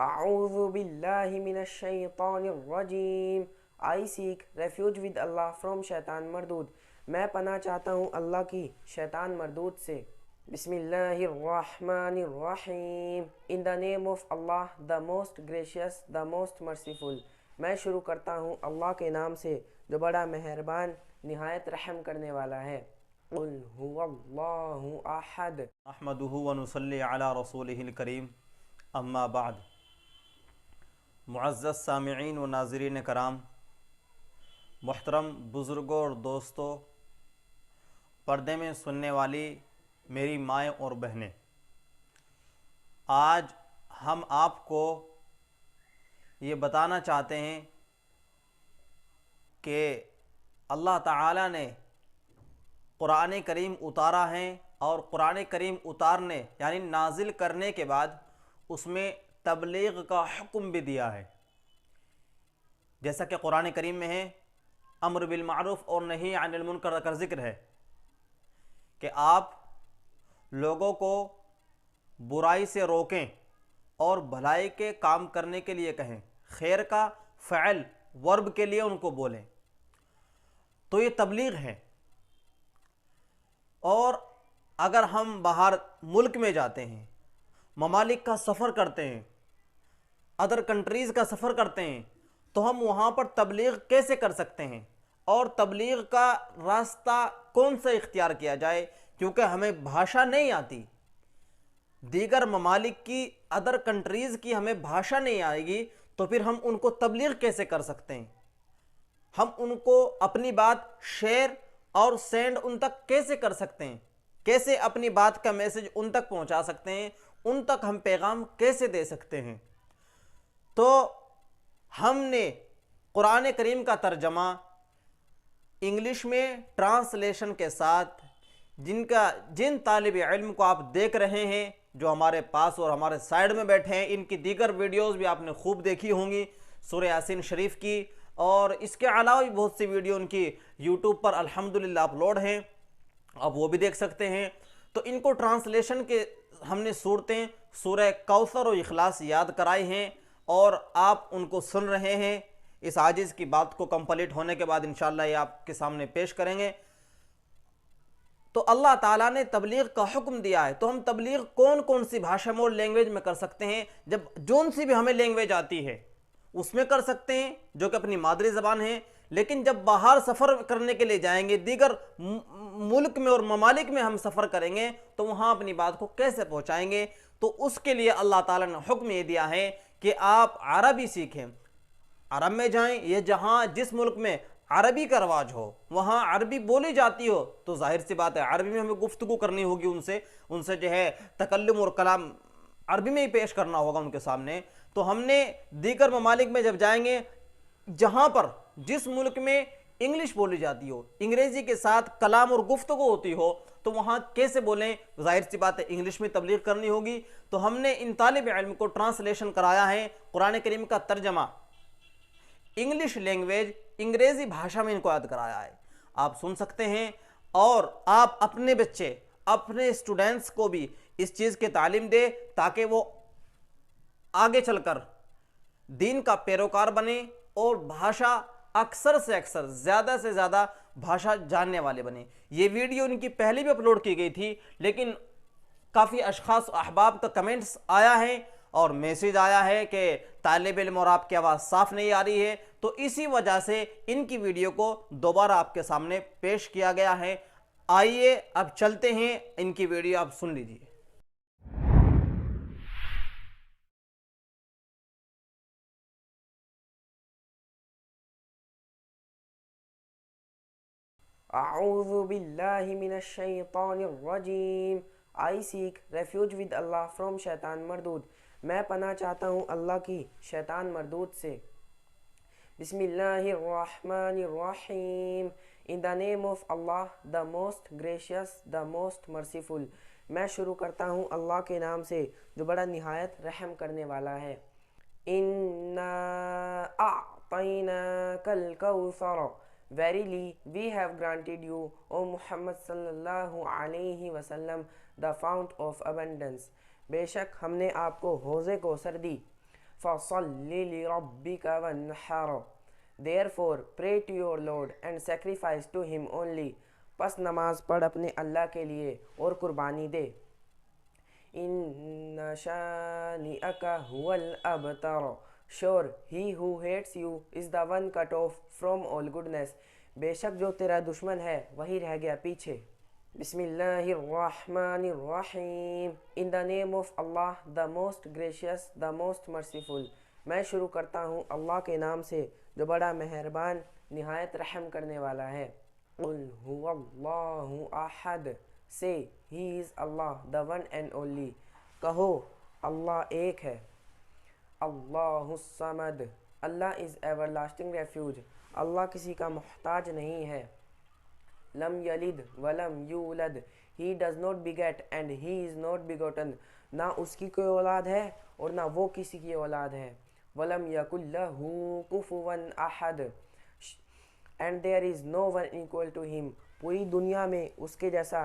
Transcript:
اعوذ باللہ من الشیطان الرجیم. I seek refuge with Allah from شیطان مردود. میں پناہ چاہتا ہوں اللہ کی شیطان مردود سے. بسم اللہ الرحمن الرحیم. In the name of Allah, the most gracious, the most merciful. میں شروع کرتا ہوں اللہ کے نام سے جو بڑا مہربان نہایت رحم کرنے والا ہے. قل هو اللہ احد. نحمدہ ونصلی علی رسولہ الکریم. اما بعد. معزز سامعین و ناظرین کرام، محترم بزرگوں اور دوستوں، پردے میں سننے والی میری مائیں اور بہنیں، آج ہم آپ کو یہ بتانا چاہتے ہیں کہ اللہ تعالیٰ نے قرآن کریم اتارا ہے، اور قرآن کریم اتارنے یعنی نازل کرنے کے بعد اس میں تبلیغ کا حکم بھی دیا ہے. جیسا کہ قرآن کریم میں ہے، امر بالمعروف اور نہی عن المنکر کا ذکر ہے کہ آپ لوگوں کو برائی سے روکیں اور بھلائی کے کام کرنے کے لیے کہیں، خیر کا فعل ورب کے لیے ان کو بولیں. تو یہ تبلیغ ہے. اور اگر ہم باہر ملک میں جاتے ہیں، ممالک کا سفر کرتے ہیں، ادر کنٹریز کا سفر کرتے ہیں، تو ہم وہاں پر تبلیغ کیسے کر سکتے ہیں اور تبلیغ کا راستہ کون سا اختیار کیا جائے؟ کیونکہ ہمیں بھاشا نہیں آتی، دیگر ممالک کی ادر کنٹریز کی ہمیں بھاشا نہیں آئے گی، تو پھر ہم ان کو تبلیغ کیسے کر سکتے ہیں؟ ہم ان کو اپنی بات شیئر اور سینڈ ان تک کیسے کر سکتے ہیں؟ کیسے اپنی بات کا میسج ان تک پہنچا سکتے ہیں؟ ان تک ہم پیغام کیسے دے سکتے ہیں؟ تو ہم نے قرآن کریم کا ترجمہ انگلش میں ٹرانسلیشن کے ساتھ جن طالب علم کو آپ دیکھ رہے ہیں جو ہمارے پاس اور ہمارے سائیڈ میں بیٹھے ہیں، ان کی دیگر ویڈیوز بھی آپ نے خوب دیکھی ہوں گی، سورہ یاسین شریف کی، اور اس کے علاوہ بھی بہت سی ویڈیو ان کی یوٹیوب پر الحمدللہ اپلوڈ ہیں، آپ وہ بھی دیکھ سکتے ہیں. تو ان کو ٹرانسلیشن کے ہم نے صورتیں سورہ کوثر و اخلاص یاد کرائی ہیں، اور آپ ان کو سن رہے ہیں. اس عاجز کی بات کو کمپلیٹ ہونے کے بعد انشاءاللہ یہ آپ کے سامنے پیش کریں گے. تو اللہ تعالیٰ نے تبلیغ کا حکم دیا ہے، تو ہم تبلیغ کون کون سی بھاشا میں اور لینگویج میں کر سکتے ہیں؟ جب جون سی بھی ہمیں لینگویج آتی ہے اس میں کر سکتے ہیں جو کہ اپنی مادری زبان ہے. لیکن جب باہر سفر کرنے کے لیے جائیں گے، دیگر ملک میں اور ممالک میں ہم سفر کریں گے، تو وہاں اپنی بات کو کیسے پہنچائیں گے؟ تو اس کے لیے اللہ تعالیٰ نے حکم یہ دیا ہے کہ آپ عربی سیکھیں، عرب میں جائیں. یہ جہاں جس ملک میں عربی کا رواج ہو، وہاں عربی بولی جاتی ہو، تو ظاہر سی بات ہے عربی میں ہمیں گفتگو کرنی ہوگی ان سے جو ہے تکلم اور کلام عربی میں ہی پیش کرنا ہوگا ان کے سامنے. تو ہم نے دیگر ممالک میں جب جائیں گے، جہاں پر جس ملک میں انگلش بولی جاتی ہو، انگریزی کے ساتھ کلام اور گفتگو ہوتی ہو، تو وہاں کیسے بولیں؟ ظاہر سی بات ہے انگلش میں تبلیغ کرنی ہوگی. تو ہم نے ان طالب علم کو ٹرانسلیشن کرایا ہے، قرآن کریم کا ترجمہ انگلش لینگویج انگریزی بھاشا میں ان کو یاد کرایا ہے. آپ سن سکتے ہیں، اور آپ اپنے بچے اپنے اسٹوڈنٹس کو بھی اس چیز کی تعلیم دے تاکہ وہ آگے چل کر دین کا پیروکار بنے اور بھاشا اکثر سے اکثر زیادہ سے زیادہ بھاشا جاننے والے بنے. یہ ویڈیو ان کی پہلے بھی اپلوڈ کی گئی تھی، لیکن کافی اشخاص احباب کا کمنٹس آیا ہے اور میسیج آیا ہے کہ طالب علم اور آپ کی آواز صاف نہیں آ رہی ہے، تو اسی وجہ سے ان کی ویڈیو کو دوبارہ آپ کے سامنے پیش کیا گیا ہے. آئیے اب چلتے ہیں، ان کی ویڈیو آپ سن لیجئے. اعوذ باللہ من الشیطان الرجیم. I seek refuge with Allah from شیطان مردود. میں پناہ چاہتا ہوں اللہ کی شیطان مردود سے. بسم اللہ الرحمن الرحیم. In the name of Allah, the most gracious, the most merciful. میں شروع کرتا ہوں اللہ کے نام سے جو بڑا نہایت رحم کرنے والا ہے. اِنَّا أَعْطَيْنَاكَ الْكَوْثَرَ. Verily, we have granted you, O Muhammad sallallahu alayhi wasallam, the fount of abundance. بے شک ہم نے آپ کو حوض کوثر دی. فَصَلِّ لِرَبِّكَ وَانْحَرْ Therefore pray to your Lord and sacrifice to him only. پس نماز پڑھ اپنے اللہ کے لیے اور قربانی دے. إِنَّ شَانِئَكَ هُوَ الْأَبْتَرُ Sure, he who hates you is the one cut off from all goodness. بے شک جو تیرا دشمن ہے وہی رہ گیا پیچھے. بسم اللہ الرحمن الرحیم. In the name of Allah, the most gracious, the most merciful. میں شروع کرتا ہوں اللہ کے نام سے جو بڑا مہربان نہایت رحم کرنے والا ہے. قُلْ هُوَ اللَّهُ أَحَدٌ Say, He is Allah, the one and only. کہو اللہ ایک ہے. اللہ الصمد اللہ is everlasting refuge. اللہ کسی کا محتاج نہیں ہے. لم یلد ولم یولد He does not beget and he is not begotten. نہ اس کی کوئی اولاد ہے اور نہ وہ کسی کی اولاد ہے. ولم یکن لہ کفوا احد and there is no one equal to him. پوری دنیا میں اس کے جیسا